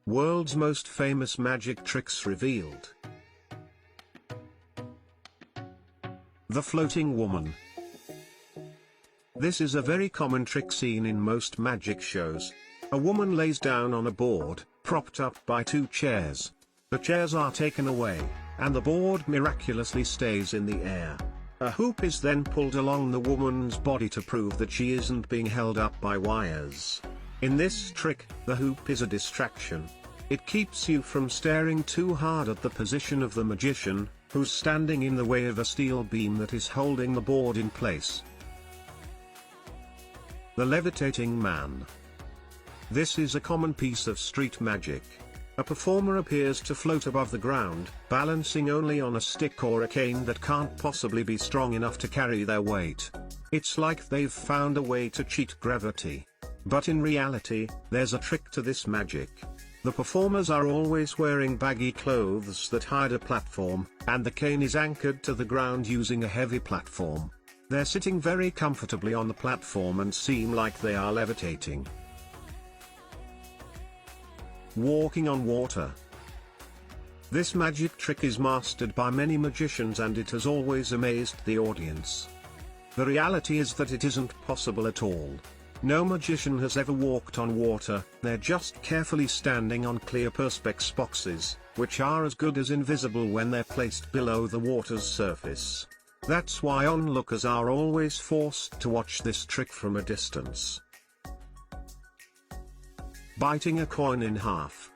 World's most famous magic tricks revealed. The Floating Woman. This is a very common trick seen in most magic shows. A woman lays down on a board, propped up by two chairs. The chairs are taken away, and the board miraculously stays in the air. A hoop is then pulled along the woman's body to prove that she isn't being held up by wires. In this trick, the hoop is a distraction. It keeps you from staring too hard at the position of the magician, who's standing in the way of a steel beam that is holding the board in place. The Levitating Man. This is a common piece of street magic. A performer appears to float above the ground, balancing only on a stick or a cane that can't possibly be strong enough to carry their weight. It's like they've found a way to cheat gravity. But in reality, there's a trick to this magic. The performers are always wearing baggy clothes that hide a platform, and the cane is anchored to the ground using a heavy platform. They're sitting very comfortably on the platform and seem like they are levitating. Walking on water. This magic trick is mastered by many magicians and it has always amazed the audience. The reality is that it isn't possible at all. No magician has ever walked on water, they're just carefully standing on clear perspex boxes, which are as good as invisible when they're placed below the water's surface. That's why onlookers are always forced to watch this trick from a distance. Biting a coin in half.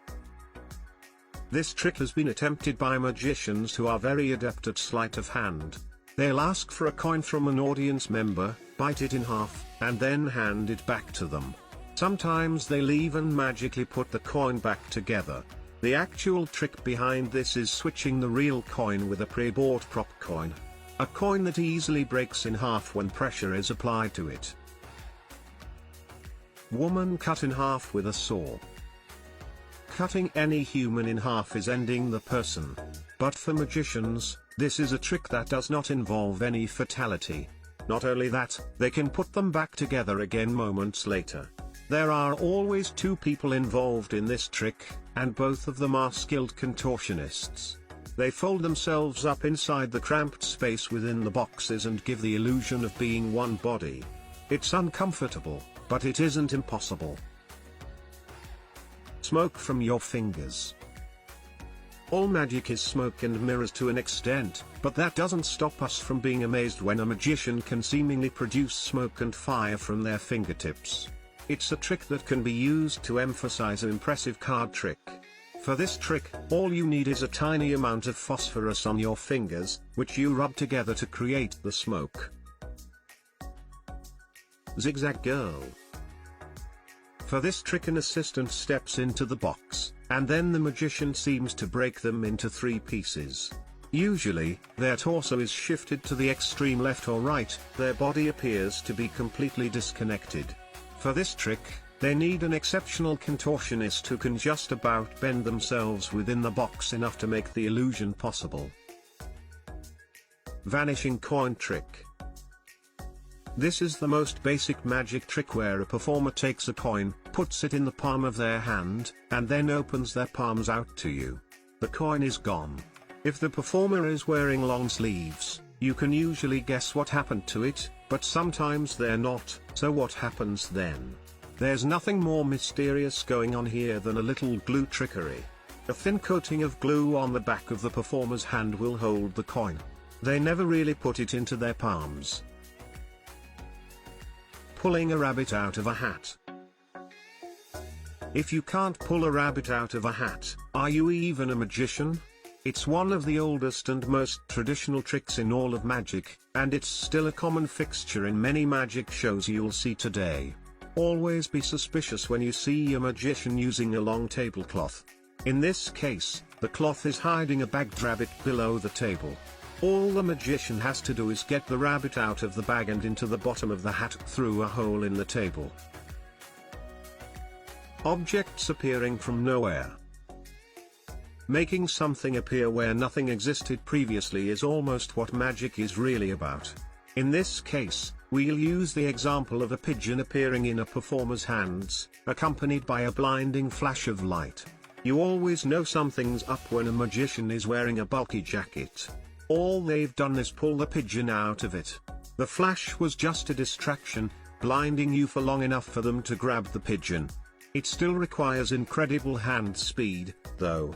This trick has been attempted by magicians who are very adept at sleight of hand. They'll ask for a coin from an audience member, bite it in half, and then hand it back to them. Sometimes they'll even magically put the coin back together. The actual trick behind this is switching the real coin with a pre-bought prop coin. A coin that easily breaks in half when pressure is applied to it. Woman cut in half with a saw. Cutting any human in half is ending the person. But for magicians, this is a trick that does not involve any fatality. Not only that, they can put them back together again moments later. There are always two people involved in this trick, and both of them are skilled contortionists. They fold themselves up inside the cramped space within the boxes and give the illusion of being one body. It's uncomfortable, but it isn't impossible. Smoke from your fingers. All magic is smoke and mirrors to an extent, but that doesn't stop us from being amazed when a magician can seemingly produce smoke and fire from their fingertips. It's a trick that can be used to emphasize an impressive card trick. For this trick, all you need is a tiny amount of phosphorus on your fingers, which you rub together to create the smoke. Zigzag Girl. For this trick, an assistant steps into the box, and then the magician seems to break them into three pieces. Usually, their torso is shifted to the extreme left or right, their body appears to be completely disconnected. For this trick, they need an exceptional contortionist who can just about bend themselves within the box enough to make the illusion possible. Vanishing Coin Trick. This is the most basic magic trick where a performer takes a coin, puts it in the palm of their hand, and then opens their palms out to you. The coin is gone. If the performer is wearing long sleeves, you can usually guess what happened to it, but sometimes they're not, so what happens then? There's nothing more mysterious going on here than a little glue trickery. A thin coating of glue on the back of the performer's hand will hold the coin. They never really put it into their palms. Pulling a rabbit out of a hat. If you can't pull a rabbit out of a hat, are you even a magician? It's one of the oldest and most traditional tricks in all of magic, and it's still a common fixture in many magic shows you'll see today. Always be suspicious when you see a magician using a long tablecloth. In this case, the cloth is hiding a bagged rabbit below the table. All the magician has to do is get the rabbit out of the bag and into the bottom of the hat through a hole in the table. Objects appearing from nowhere. Making something appear where nothing existed previously is almost what magic is really about. In this case, we'll use the example of a pigeon appearing in a performer's hands, accompanied by a blinding flash of light. You always know something's up when a magician is wearing a bulky jacket. All they've done is pull the pigeon out of it. The flash was just a distraction, blinding you for long enough for them to grab the pigeon. It still requires incredible hand speed, though.